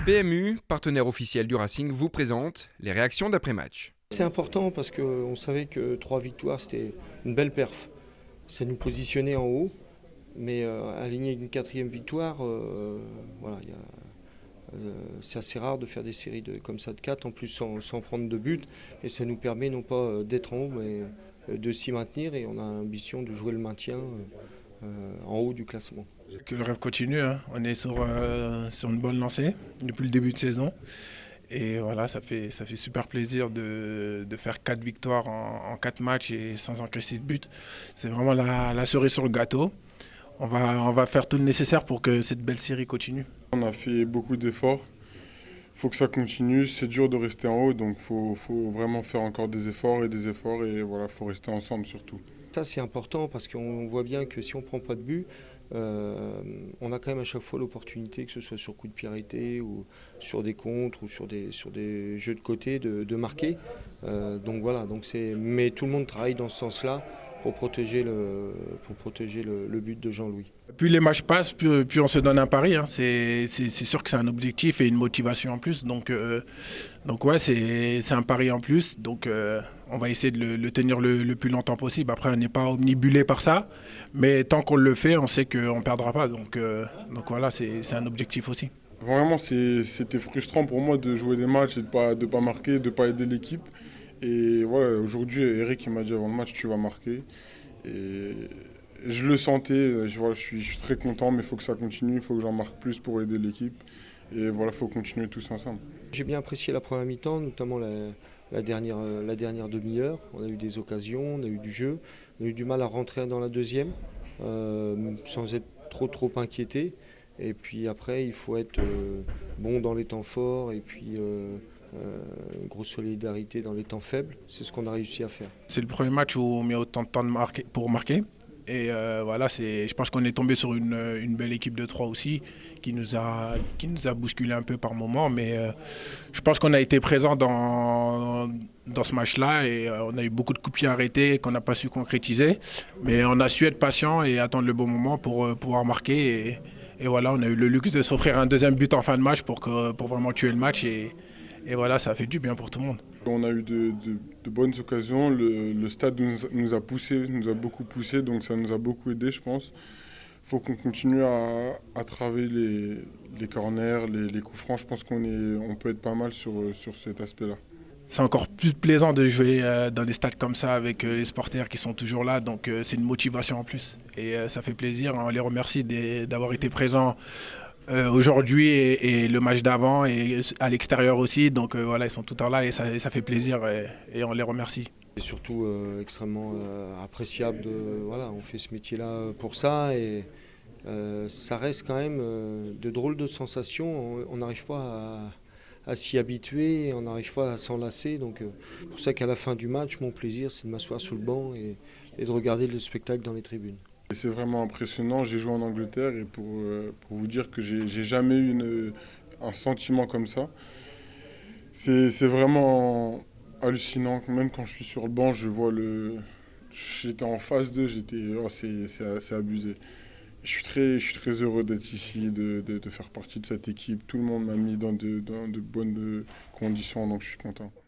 PMU, partenaire officiel du Racing, vous présente les réactions d'après-match. C'était important parce qu'on savait que 3 victoires, c'était une belle perf. Ça nous positionnait en haut, mais aligner une 4e victoire, voilà, c'est assez rare de faire des séries comme ça de 4, en plus sans prendre de but. Et ça nous permet non pas d'être en haut, mais de s'y maintenir. Et on a l'ambition de jouer le maintien en haut du classement. Que le rêve continue, hein. On est sur une bonne lancée depuis le début de saison. Et voilà, ça fait super plaisir de faire 4 victoires en 4 matchs et sans encaisser de but. C'est vraiment la cerise sur le gâteau. On va faire tout le nécessaire pour que cette belle série continue. On a fait beaucoup d'efforts. Il faut que ça continue. C'est dur de rester en haut, donc il faut vraiment faire encore des efforts. Et voilà, il faut rester ensemble surtout. Ça, c'est important parce qu'on voit bien que si on ne prend pas de but, on a quand même à chaque fois l'opportunité, que ce soit sur coup de pied arrêté ou sur des contres ou sur des jeux de côté, de marquer. Donc voilà, mais tout le monde travaille dans ce sens-là pour protéger le but de Jean-Louis. Plus les matchs passent, plus on se donne un pari, hein. C'est sûr que c'est un objectif et une motivation en plus. Donc ouais, c'est un pari en plus. Donc on va essayer de le tenir le plus longtemps possible. Après, on n'est pas omnibulé par ça. Mais tant qu'on le fait, on sait qu'on ne perdra pas. Donc voilà, c'est un objectif aussi. Vraiment, c'était frustrant pour moi de jouer des matchs et de pas marquer, de ne pas aider l'équipe. Et voilà, aujourd'hui, Eric il m'a dit avant le match, tu vas marquer. Et je le sentais, je suis très content, mais il faut que ça continue, il faut que j'en marque plus pour aider l'équipe. Et voilà, il faut continuer tous ensemble. J'ai bien apprécié la première mi-temps, notamment la dernière demi-heure. On a eu des occasions, on a eu du jeu. On a eu du mal à rentrer dans la deuxième, sans être trop inquiété. Et puis après, il faut être bon dans les temps forts et puis une grosse solidarité dans les temps faibles. C'est ce qu'on a réussi à faire. C'est le premier match où on met autant de temps pour marquer. Et voilà, je pense qu'on est tombé sur une belle équipe de 3 aussi, qui nous a bousculé un peu par moments. Mais je pense qu'on a été présent dans ce match-là et on a eu beaucoup de coups de pied arrêtés qu'on n'a pas su concrétiser. Mais on a su être patient et attendre le bon moment pour pouvoir marquer. Et voilà, on a eu le luxe de s'offrir un deuxième but en fin de match pour vraiment tuer le match. Et voilà, ça a fait du bien pour tout le monde. On a eu de bonnes occasions. Le stade nous a poussé, nous a beaucoup poussé, donc ça nous a beaucoup aidé, je pense. Il faut qu'on continue à travailler les corners, les coups francs. Je pense on peut être pas mal sur cet aspect-là. C'est encore plus plaisant de jouer dans des stades comme ça avec les supporters qui sont toujours là. Donc c'est une motivation en plus. Et ça fait plaisir. On les remercie d'avoir été présents aujourd'hui et le match d'avant et à l'extérieur aussi. Donc voilà, ils sont tout le temps là et ça fait plaisir et on les remercie. C'est surtout extrêmement appréciable voilà, on fait ce métier-là pour ça et ça reste quand même de drôles de sensations. On n'arrive pas à s'y habituer, on n'arrive pas à s'en lasser. Donc c'est pour ça qu'à la fin du match, mon plaisir, c'est de m'asseoir sur le banc et de regarder le spectacle dans les tribunes. C'est vraiment impressionnant. J'ai joué en Angleterre et pour vous dire que j'ai jamais eu un sentiment comme ça. C'est vraiment hallucinant. Même quand je suis sur le banc, j'étais en phase 2, c'est abusé. Je suis très heureux d'être ici, de faire partie de cette équipe. Tout le monde m'a mis dans de bonnes conditions, donc je suis content.